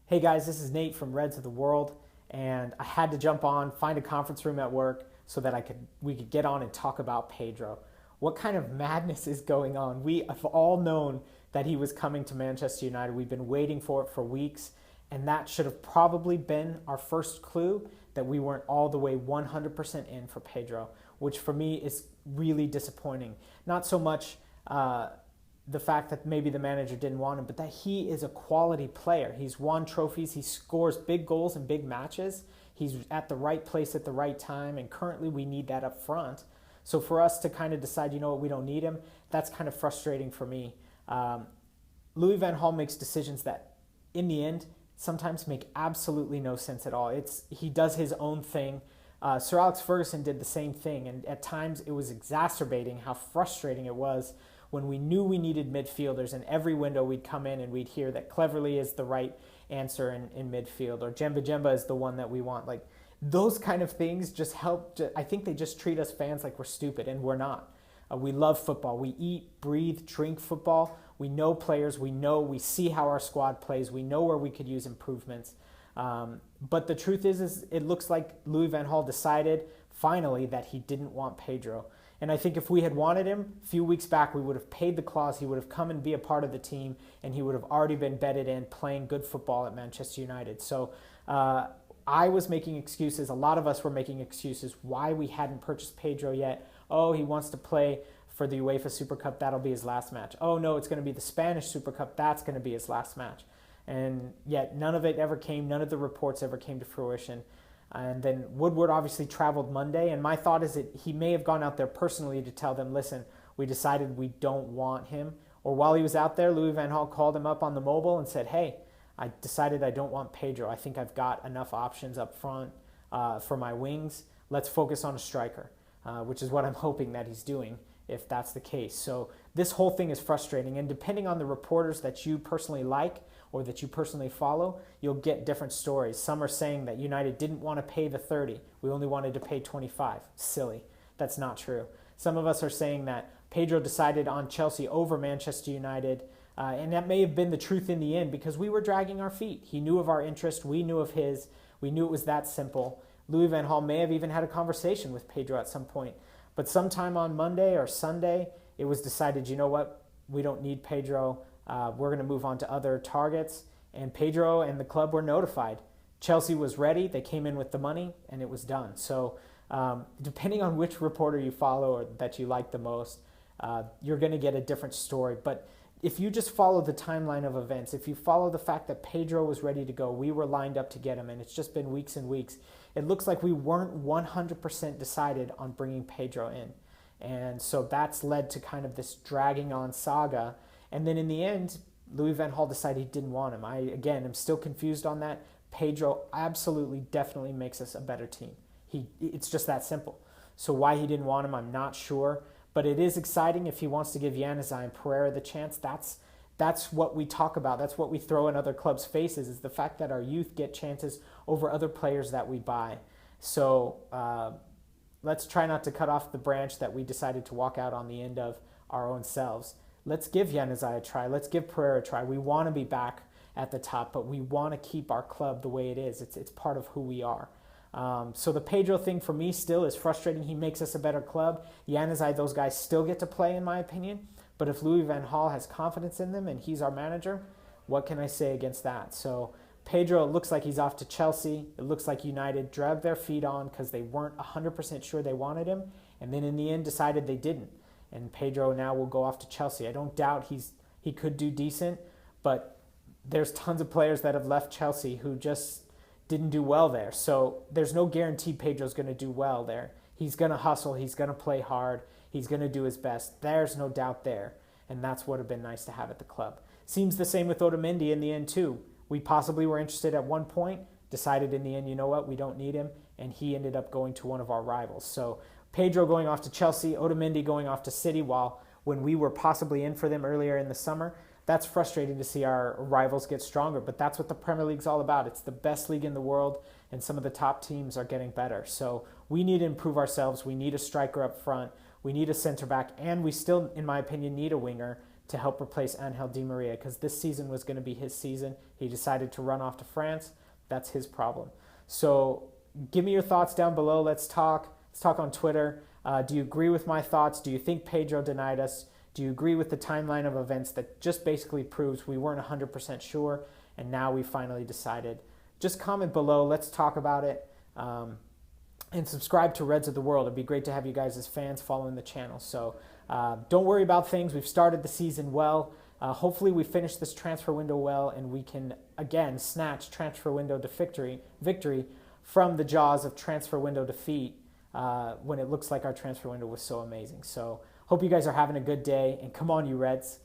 Hey guys, this is Nate from Reds of the World, and I had to jump on, find a conference room at work so that we could get on and talk about Pedro. What kind of madness is going on? We have all known that he was coming to Manchester United. We've been waiting for it for weeks, and that should have probably been our first clue that we weren't all the way 100% in for Pedro, which for me is really disappointing. Not so much the fact that maybe the manager didn't want him, but that he is a quality player. He's won trophies. He scores big goals in big matches. He's at the right place at the right time, and currently we need that up front. So for us to kind of decide, you know what, we don't need him, that's kind of frustrating for me. Louis van Gaal makes decisions that, in the end, sometimes make absolutely no sense at all. He does his own thing. Sir Alex Ferguson did the same thing, and at times it was exacerbating how frustrating it was when we knew we needed midfielders, and every window we'd come in and we'd hear that Cleverley is the right answer in midfield, or Jemba Jemba is the one that we want. Like, those kind of things just help. I think they just treat us fans like we're stupid, and we're not. We love football. We eat, breathe, drink football. We know players. We see how our squad plays. We know where we could use improvements. But the truth is it looks like Louis van Gaal decided finally that he didn't want Pedro. And I think if we had wanted him a few weeks back, we would have paid the clause. He would have come and be a part of the team, and he would have already been bedded in playing good football at Manchester United. So I was making excuses. A lot of us were making excuses why we hadn't purchased Pedro yet. Oh, he wants to play for the UEFA Super Cup. That'll be his last match. Oh, no, it's going to be the Spanish Super Cup. That's going to be his last match. And yet none of it ever came. None of the reports ever came to fruition. And then Woodward obviously traveled Monday, and my thought is that he may have gone out there personally to tell them, listen, we decided we don't want him. Or while he was out there, Louis van Gaal called him up on the mobile and said, hey, I decided I don't want Pedro. I think I've got enough options up front for my wings. Let's focus on a striker, which is what I'm hoping that he's doing if that's the case. So this whole thing is frustrating, and depending on the reporters that you personally like or that you personally follow, you'll get different stories. Some are saying that United didn't want to pay the 30. We only wanted to pay 25. Silly. That's not true. Some of us are saying that Pedro decided on Chelsea over Manchester United, and that may have been the truth in the end because we were dragging our feet. He knew of our interest. We knew of his. We knew it was that simple. Louis van Gaal may have even had a conversation with Pedro at some point. But sometime on Monday or Sunday, it was decided, you know what, we don't need Pedro. We're going to move on to other targets. And Pedro and the club were notified. Chelsea was ready. They came in with the money, and it was done. So depending on which reporter you follow or that you like the most, you're going to get a different story. But if you just follow the timeline of events, if you follow the fact that Pedro was ready to go, we were lined up to get him, and it's just been weeks and weeks, it looks like we weren't 100% decided on bringing Pedro in. And so that's led to kind of this dragging on saga. And then in the end, Louis van Gaal decided he didn't want him. I, again, am still confused on that. Pedro absolutely, definitely makes us a better team. It's just that simple. So why he didn't want him, I'm not sure. But it is exciting if he wants to give Januzaj and Pereira the chance. That's what we talk about. That's what we throw in other clubs' faces, is the fact that our youth get chances over other players that we buy. So let's try not to cut off the branch that we decided to walk out on the end of our own selves. Let's give Januzaj a try. Let's give Pereira a try. We want to be back at the top, but we want to keep our club the way it is. It's part of who we are. So the Pedro thing for me still is frustrating. He makes us a better club. Januzaj, those guys still get to play, in my opinion. But if Louis van Gaal has confidence in them and he's our manager, what can I say against that? So Pedro, it looks like he's off to Chelsea. It looks like United dragged their feet on because they weren't 100% sure they wanted him, and then in the end decided they didn't. And Pedro now will go off to Chelsea. I don't doubt he could do decent, but there's tons of players that have left Chelsea who just didn't do well there. So there's no guarantee Pedro's going to do well there. He's going to hustle. He's going to play hard. He's going to do his best. There's no doubt there. And that's what would have been nice to have at the club. Seems the same with Otamendi in the end too. We possibly were interested at one point, decided in the end, you know what, we don't need him, and he ended up going to one of our rivals. So Pedro going off to Chelsea, Otamendi going off to City when we were possibly in for them earlier in the summer. That's frustrating to see our rivals get stronger, but that's what the Premier League's all about. It's the best league in the world, and some of the top teams are getting better. So we need to improve ourselves. We need a striker up front. We need a center back, and we still, in my opinion, need a winger to help replace Angel Di Maria because this season was going to be his season. He decided to run off to France. That's his problem. So give me your thoughts down below. Let's talk. Let's talk on Twitter. Do you agree with my thoughts? Do you think Pedro denied us? Do you agree with the timeline of events that just basically proves we weren't 100% sure and now we finally decided? Just comment below. Let's talk about it. And subscribe to Reds of the World. It'd be great to have you guys as fans following the channel. So don't worry about things. We've started the season well. Hopefully we finish this transfer window well and we can, again, snatch transfer window to victory from the jaws of transfer window defeat when it looks like our transfer window was so amazing. So hope you guys are having a good day. And come on, you Reds.